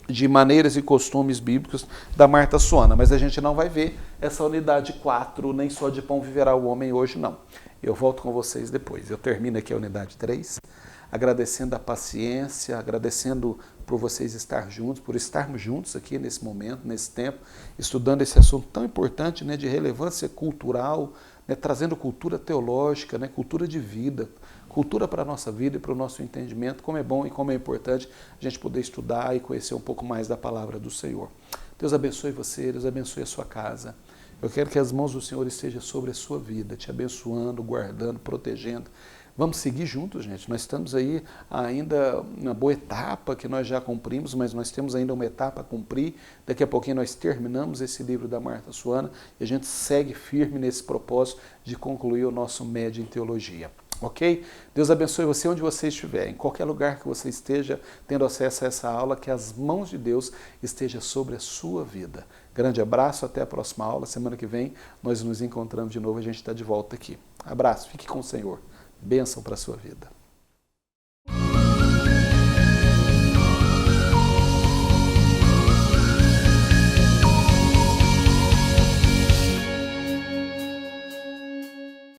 de maneiras e costumes bíblicos da Marta Suana. Mas a gente não vai ver essa unidade 4, nem só de pão viverá o homem hoje, não. Eu volto com vocês depois. Eu termino aqui a unidade 3, agradecendo a paciência, agradecendo por vocês estar juntos, por estarmos juntos aqui nesse momento, nesse tempo, estudando esse assunto tão importante, né, de relevância cultural, né, trazendo cultura teológica, né, cultura de vida, cultura para a nossa vida e para o nosso entendimento, como é bom e como é importante a gente poder estudar e conhecer um pouco mais da palavra do Senhor. Deus abençoe você, Deus abençoe a sua casa. Eu quero que as mãos do Senhor estejam sobre a sua vida, te abençoando, guardando, protegendo. Vamos seguir juntos, gente. Nós estamos aí ainda na boa etapa que nós já cumprimos, mas nós temos ainda uma etapa a cumprir. Daqui a pouquinho nós terminamos esse livro da Marta Suana e a gente segue firme nesse propósito de concluir o nosso médio em teologia. Ok? Deus abençoe você onde você estiver, em qualquer lugar que você esteja tendo acesso a essa aula, que as mãos de Deus estejam sobre a sua vida. Grande abraço, até a próxima aula. Semana que vem nós nos encontramos de novo, a gente está de volta aqui. Abraço, fique com o Senhor. Bênção para a sua vida.